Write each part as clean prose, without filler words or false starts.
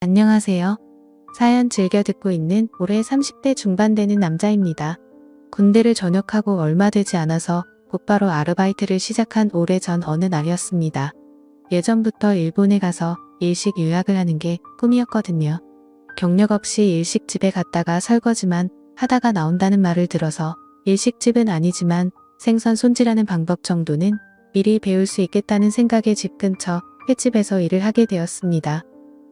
안녕하세요. 사연 즐겨 듣고 있는 올해 30대 중반 되는 남자입니다. 군대를 전역하고 얼마 되지 않아서 곧바로 아르바이트를 시작한 오래전 어느 날이었습니다. 예전부터 일본에 가서 일식 요약을 하는 게 꿈이었거든요. 경력 없이 일식집에 갔다가 설거지만 하다가 나온다는 말을 들어서 일식집은 아니지만 생선 손질하는 방법 정도는 미리 배울 수 있겠다는 생각에 집 근처 횟집에서 일을 하게 되었습니다.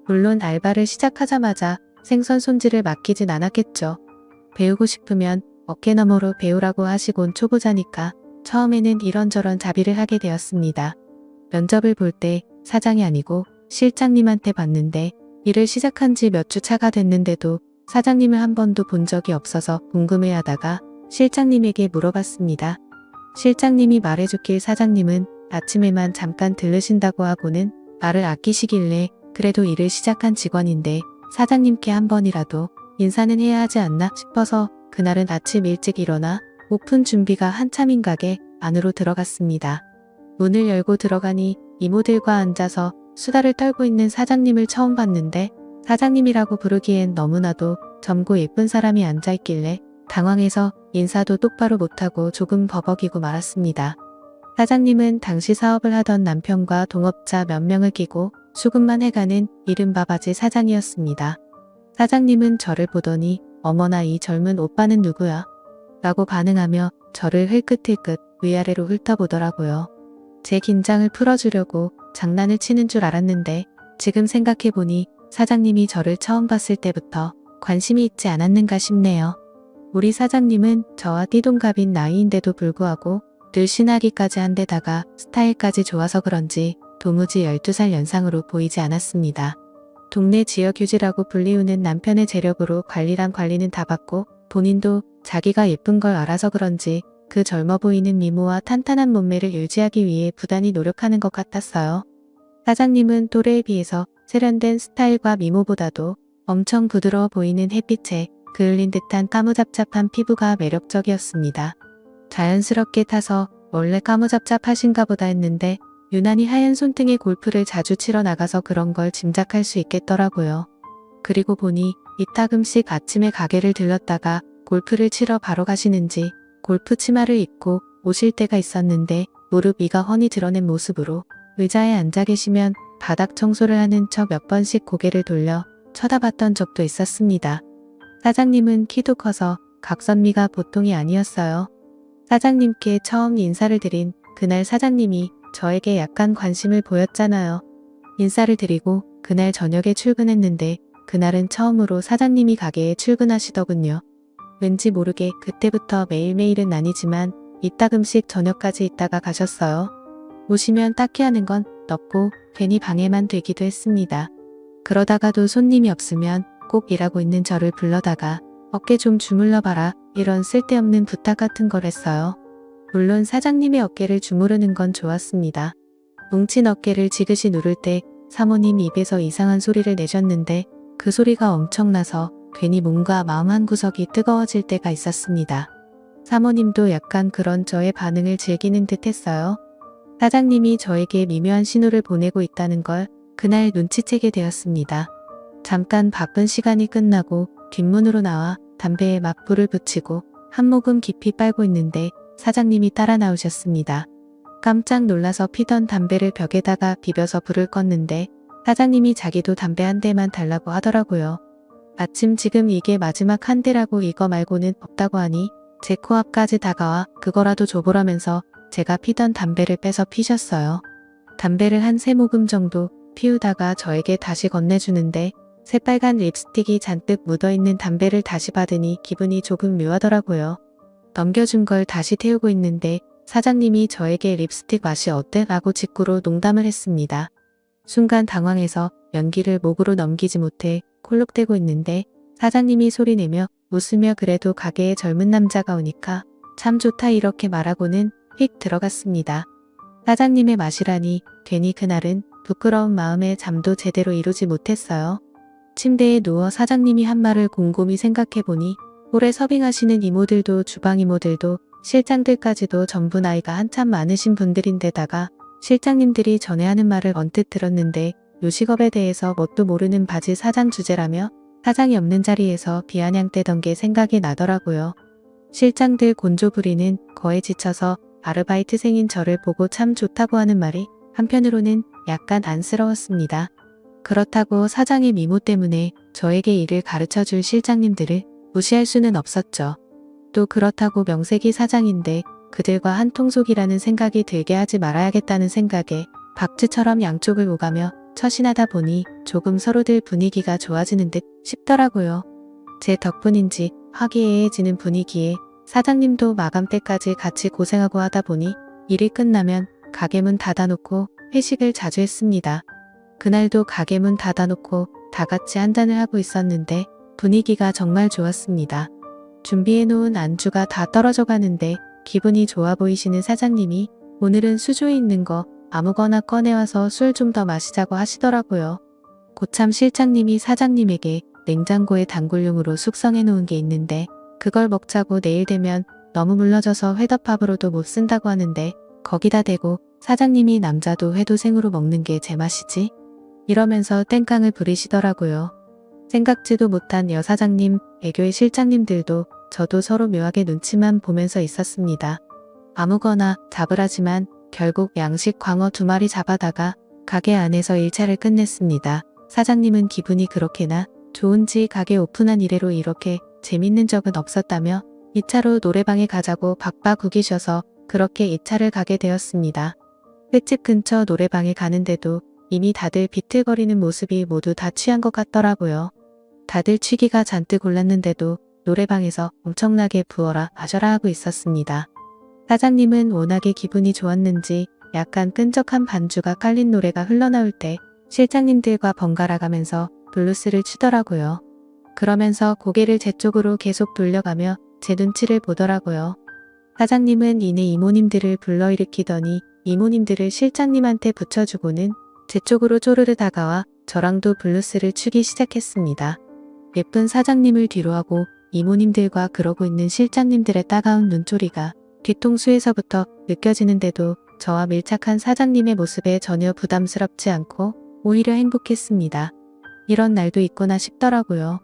물론 알바를 시작하자마자 생선 손질을 맡기진 않았겠죠. 배우고 싶으면 어깨너머로 배우라고 하시곤 초보자니까 처음에는 이런저런 자비를 하게 되었습니다. 면접을 볼 때 사장이 아니고 실장님한테 봤는데 일을 시작한 지 몇 주 차가 됐는데도 사장님을 한 번도 본 적이 없어서 궁금해하다가 실장님에게 물어봤습니다. 실장님이 말해줬길 사장님은 아침에만 잠깐 들르신다고 하고는 말을 아끼시길래 그래도 일을 시작한 직원인데 사장님께 한 번이라도 인사는 해야 하지 않나 싶어서 그날은 아침 일찍 일어나 오픈 준비가 한참인 가게 안으로 들어갔습니다. 문을 열고 들어가니 이모들과 앉아서 수다를 떨고 있는 사장님을 처음 봤는데 사장님이라고 부르기엔 너무나도 젊고 예쁜 사람이 앉아있길래 당황해서 인사도 똑바로 못하고 조금 버벅이고 말았습니다. 사장님은 당시 사업을 하던 남편과 동업자 몇 명을 끼고 수급만 해가는 이른바 바지 사장이었습니다. 사장님은 저를 보더니 어머나 이 젊은 오빠는 누구야? 라고 반응하며 저를 흘끗흘끗 위아래로 훑어보더라고요. 제 긴장을 풀어주려고 장난을 치는 줄 알았는데 지금 생각해보니 사장님이 저를 처음 봤을 때부터 관심이 있지 않았는가 싶네요. 우리 사장님은 저와 띠동갑인 나이인데도 불구하고 늘씬하기까지 한 데다가 스타일까지 좋아서 그런지 도무지 12살 연상으로 보이지 않았습니다. 동네 지역휴지라고 불리우는 남편의 재력으로 관리란 관리는 다 받고 본인도 자기가 예쁜 걸 알아서 그런지 그 젊어 보이는 미모와 탄탄한 몸매를 유지하기 위해 부단히 노력하는 것 같았어요. 사장님은 또래에 비해서 세련된 스타일과 미모보다도 엄청 부드러워 보이는 햇빛에 그을린 듯한 까무잡잡한 피부가 매력적이었습니다. 자연스럽게 타서 원래 까무잡잡하신가 보다 했는데 유난히 하얀 손등에 골프를 자주 치러 나가서 그런 걸 짐작할 수 있겠더라고요. 그리고 보니 이따금씩 아침에 가게를 들렀다가 골프를 치러 바로 가시는지 골프 치마를 입고 오실 때가 있었는데 무릎 위가 훤히 드러낸 모습으로 의자에 앉아 계시면 바닥 청소를 하는 척 몇 번씩 고개를 돌려 쳐다봤던 적도 있었습니다. 사장님은 키도 커서 각선미가 보통이 아니었어요. 사장님께 처음 인사를 드린 그날 사장님이 저에게 약간 관심을 보였잖아요. 인사를 드리고 그날 저녁에 출근했는데 그날은 처음으로 사장님이 가게에 출근하시더군요. 왠지 모르게 그때부터 매일매일은 아니지만 이따금씩 저녁까지 있다가 가셨어요. 오시면 딱히 하는 건 없고 괜히 방해만 되기도 했습니다. 그러다가도 손님이 없으면 꼭 일하고 있는 저를 불러다가 어깨 좀 주물러 봐라 이런 쓸데없는 부탁 같은 걸 했어요. 물론 사장님의 어깨를 주무르는 건 좋았습니다. 뭉친 어깨를 지그시 누를 때 사모님 입에서 이상한 소리를 내셨는데 그 소리가 엄청나서 괜히 몸과 마음 한구석이 뜨거워질 때가 있었습니다. 사모님도 약간 그런 저의 반응을 즐기는 듯 했어요. 사장님이 저에게 미묘한 신호를 보내고 있다는 걸 그날 눈치채게 되었습니다. 잠깐 바쁜 시간이 끝나고 뒷문으로 나와 담배에 맞불을 붙이고 한 모금 깊이 빨고 있는데 사장님이 따라 나오셨습니다. 깜짝 놀라서 피던 담배를 벽에다가 비벼서 불을 껐는데 사장님이 자기도 담배 한 대만 달라고 하더라고요. 마침 지금 이게 마지막 한 대라고 이거 말고는 없다고 하니 제 코앞까지 다가와 그거라도 줘보라면서 제가 피던 담배를 빼서 피셨어요. 담배를 한 3모금 정도 피우다가 저에게 다시 건네주는데 새빨간 립스틱이 잔뜩 묻어있는 담배를 다시 받으니 기분이 조금 묘하더라고요. 넘겨준 걸 다시 태우고 있는데 사장님이 저에게 립스틱 맛이 어때? 라고 직구로 농담을 했습니다. 순간 당황해서 연기를 목으로 넘기지 못해 콜록대고 있는데 사장님이 소리내며 웃으며 그래도 가게에 젊은 남자가 오니까 참 좋다 이렇게 말하고는 휙 들어갔습니다. 사장님의 맛이라니 괜히 그날은 부끄러운 마음에 잠도 제대로 이루지 못했어요. 침대에 누워 사장님이 한 말을 곰곰이 생각해보니 올해 서빙하시는 이모들도 주방 이모들도 실장들까지도 전부 나이가 한참 많으신 분들인데다가 실장님들이 전에 하는 말을 언뜻 들었는데 요식업에 대해서 뭣도 모르는 바지 사장 주제라며 사장이 없는 자리에서 비아냥대던 게 생각이 나더라고요. 실장들 곤조 부리는 거에 지쳐서 아르바이트생인 저를 보고 참 좋다고 하는 말이 한편으로는 약간 안쓰러웠습니다. 그렇다고 사장의 미모 때문에 저에게 일을 가르쳐 줄 실장님들을 무시할 수는 없었죠. 또 그렇다고 명색이 사장인데 그들과 한통속이라는 생각이 들게 하지 말아야겠다는 생각에 박쥐처럼 양쪽을 오가며 처신하다 보니 조금 서로들 분위기가 좋아지는 듯 싶더라고요. 제 덕분인지 화기애애해지는 분위기에 사장님도 마감 때까지 같이 고생하고 하다 보니 일이 끝나면 가게 문 닫아놓고 회식을 자주 했습니다. 그날도 가게 문 닫아놓고 다 같이 한잔을 하고 있었는데 분위기가 정말 좋았습니다. 준비해놓은 안주가 다 떨어져 가는데 기분이 좋아 보이시는 사장님이 오늘은 수조에 있는 거 아무거나 꺼내와서 술 좀 더 마시자고 하시더라고요. 고참 실장님이 사장님에게 냉장고에 담글용으로 숙성해 놓은 게 있는데 그걸 먹자고 내일 되면 너무 물러져서 회덮밥으로도 못 쓴다고 하는데 거기다 대고 사장님이 남자도 회도 생으로 먹는 게 제맛이지? 이러면서 땡깡을 부리시더라고요. 생각지도 못한 여사장님, 애교의 실장님들도 저도 서로 묘하게 눈치만 보면서 있었습니다. 아무거나 잡으라지만 결국 양식 광어 2마리 잡아다가 가게 안에서 1차를 끝냈습니다. 사장님은 기분이 그렇게나 좋은지 가게 오픈한 이래로 이렇게 재밌는 적은 없었다며 2차로 노래방에 가자고 박박 우기셔서 그렇게 2차를 가게 되었습니다. 횟집 근처 노래방에 가는데도 이미 다들 비틀거리는 모습이 모두 다 취한 것 같더라고요. 다들 취기가 잔뜩 올랐는데도 노래방에서 엄청나게 부어라 마셔라 하고 있었습니다. 사장님은 워낙에 기분이 좋았는지 약간 끈적한 반주가 깔린 노래가 흘러나올 때 실장님들과 번갈아 가면서 블루스를 추더라고요. 그러면서 고개를 제 쪽으로 계속 돌려가며 제 눈치를 보더라고요. 사장님은 이내 이모님들을 불러일으키더니 이모님들을 실장님한테 붙여주고는 제 쪽으로 쪼르르 다가와 저랑도 블루스를 추기 시작했습니다. 예쁜 사장님을 뒤로하고 이모님들과 그러고 있는 실장님들의 따가운 눈초리가 뒤통수에서부터 느껴지는데도 저와 밀착한 사장님의 모습에 전혀 부담스럽지 않고 오히려 행복했습니다. 이런 날도 있구나 싶더라고요.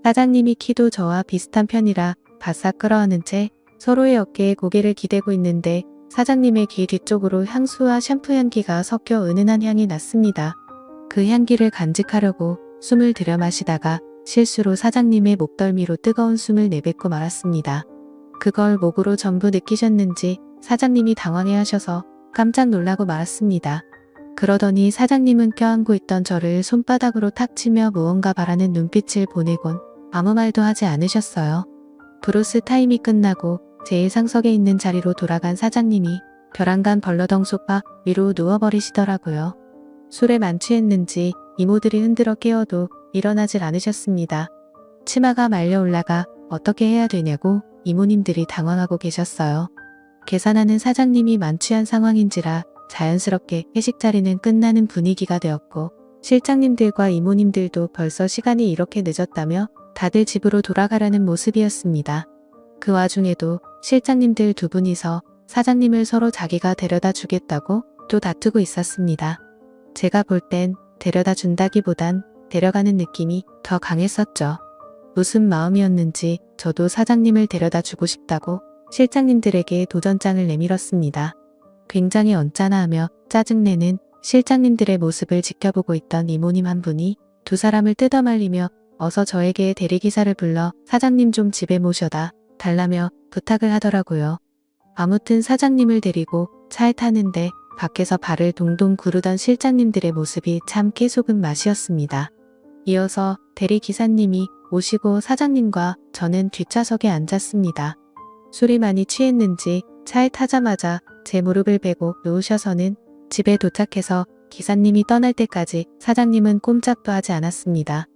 사장님이 키도 저와 비슷한 편이라 바싹 끌어안은 채 서로의 어깨에 고개를 기대고 있는데 사장님의 귀 뒤쪽으로 향수와 샴푸 향기가 섞여 은은한 향이 났습니다. 그 향기를 간직하려고 숨을 들여 마시다가 실수로 사장님의 목덜미로 뜨거운 숨을 내뱉고 말았습니다. 그걸 목으로 전부 느끼셨는지 사장님이 당황해 하셔서 깜짝 놀라고 말았습니다. 그러더니 사장님은 껴안고 있던 저를 손바닥으로 탁 치며 무언가 바라는 눈빛을 보내곤 아무 말도 하지 않으셨어요. 브루스 타임이 끝나고 제일 상석에 있는 자리로 돌아간 사장님이 벼랑간 벌러덩 소파 위로 누워버리시더라고요. 술에 만취했는지 이모들이 흔들어 깨워도 일어나질 않으셨습니다. 치마가 말려 올라가 어떻게 해야 되냐고 이모님들이 당황하고 계셨어요. 계산하는 사장님이 만취한 상황인지라 자연스럽게 회식 자리는 끝나는 분위기가 되었고 실장님들과 이모님들도 벌써 시간이 이렇게 늦었다며 다들 집으로 돌아가려는 모습이었습니다. 그 와중에도 실장님들 2분이서 사장님을 서로 자기가 데려다 주겠다고 또 다투고 있었습니다. 제가 볼 땐 데려다 준다기보단 데려가는 느낌이 더 강했었죠. 무슨 마음이었는지 저도 사장님을 데려다 주고 싶다고 실장님들에게 도전장을 내밀었습니다. 굉장히 언짢아하며 짜증내는 실장님들의 모습을 지켜보고 있던 이모님 한 분이 2 사람을 뜯어말리며 어서 저에게 대리기사를 불러 사장님 좀 집에 모셔다 달라며 부탁을 하더라고요. 아무튼 사장님을 데리고 차에 타는데 밖에서 발을 동동 구르던 실장님들의 모습이 참 깨소금 맛이었습니다. 이어서 대리기사님이 오시고 사장님과 저는 뒷좌석에 앉았습니다. 술이 많이 취했는지 차에 타자마자 제 무릎을 베고 누우셔서는 집에 도착해서 기사님이 떠날 때까지 사장님은 꼼짝도 하지 않았습니다.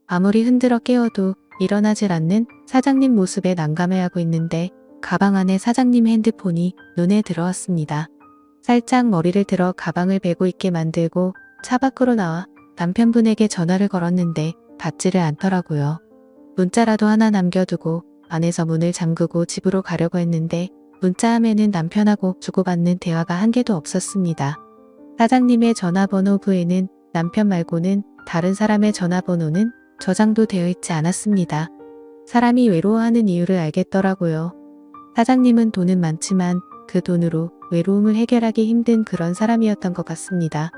아무리 흔들어 깨워도 일어나질 않는 사장님 모습에 난감해하고 있는데 가방 안에 사장님 핸드폰이 눈에 들어왔습니다. 살짝 머리를 들어 가방을 베고 있게 만들고 차 밖으로 나와 남편분에게 전화를 걸었는데 받지를 않더라고요. 문자라도 하나 남겨두고 안에서 문을 잠그고 집으로 가려고 했는데 문자함에는 남편하고 주고받는 대화가 한 개도 없었습니다. 사장님의 전화번호부에는 남편 말고는 다른 사람의 전화번호는 저장도 되어 있지 않았습니다. 사람이 외로워하는 이유를 알겠더라고요. 사장님은 돈은 많지만 그 돈으로 외로움을 해결하기 힘든 그런 사람이었던 것 같습니다.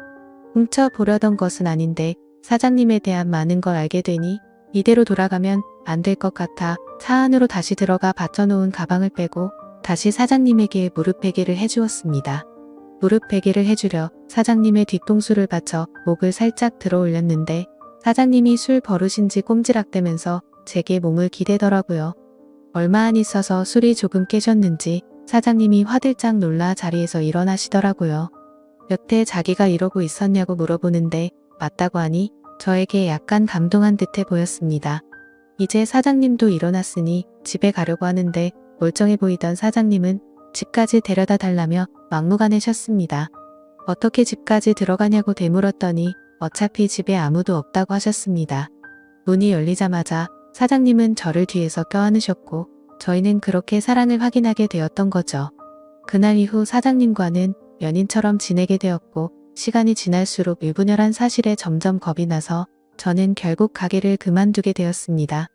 훔쳐보려던 것은 아닌데 사장님에 대한 많은 걸 알게 되니 이대로 돌아가면 안 될 것 같아 차 안으로 다시 들어가 받쳐놓은 가방을 빼고 다시 사장님에게 무릎 베기를 해주었습니다. 무릎 베기를 해주려 사장님의 뒤통수를 받쳐 목을 살짝 들어 올렸는데 사장님이 술 버릇인지 꼼지락대면서 제게 몸을 기대더라고요. 얼마 안 있어서 술이 조금 깨졌는지 사장님이 화들짝 놀라 자리에서 일어나시더라고요. 여태 자기가 이러고 있었냐고 물어보는데 맞다고 하니 저에게 약간 감동한 듯해 보였습니다. 이제 사장님도 일어났으니 집에 가려고 하는데 멀쩡해 보이던 사장님은 집까지 데려다 달라며 막무가내셨습니다. 어떻게 집까지 들어가냐고 되물었더니 어차피 집에 아무도 없다고 하셨습니다. 문이 열리자마자 사장님은 저를 뒤에서 껴안으셨고 저희는 그렇게 사랑을 확인하게 되었던 거죠. 그날 이후 사장님과는 연인처럼 지내게 되었고 시간이 지날수록 유부녀란 사실에 점점 겁이 나서 저는 결국 가게를 그만두게 되었습니다.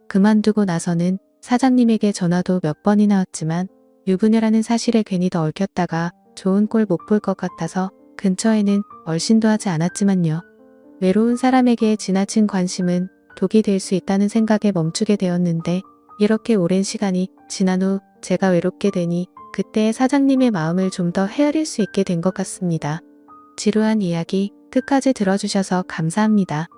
그만두고 나서는 사장님에게 전화도 몇 번이나 왔지만 유부녀라는 사실에 괜히 더 얽혔다가 좋은 꼴 못 볼 것 같아서 근처에는 얼씬도 하지 않았지만요. 외로운 사람에게 지나친 관심은 독이 될 수 있다는 생각에 멈추게 되었는데 이렇게 오랜 시간이 지난 후 제가 외롭게 되니 그때의 사장님의 마음을 좀 더 헤아릴 수 있게 된 것 같습니다. 지루한 이야기 끝까지 들어주셔서 감사합니다.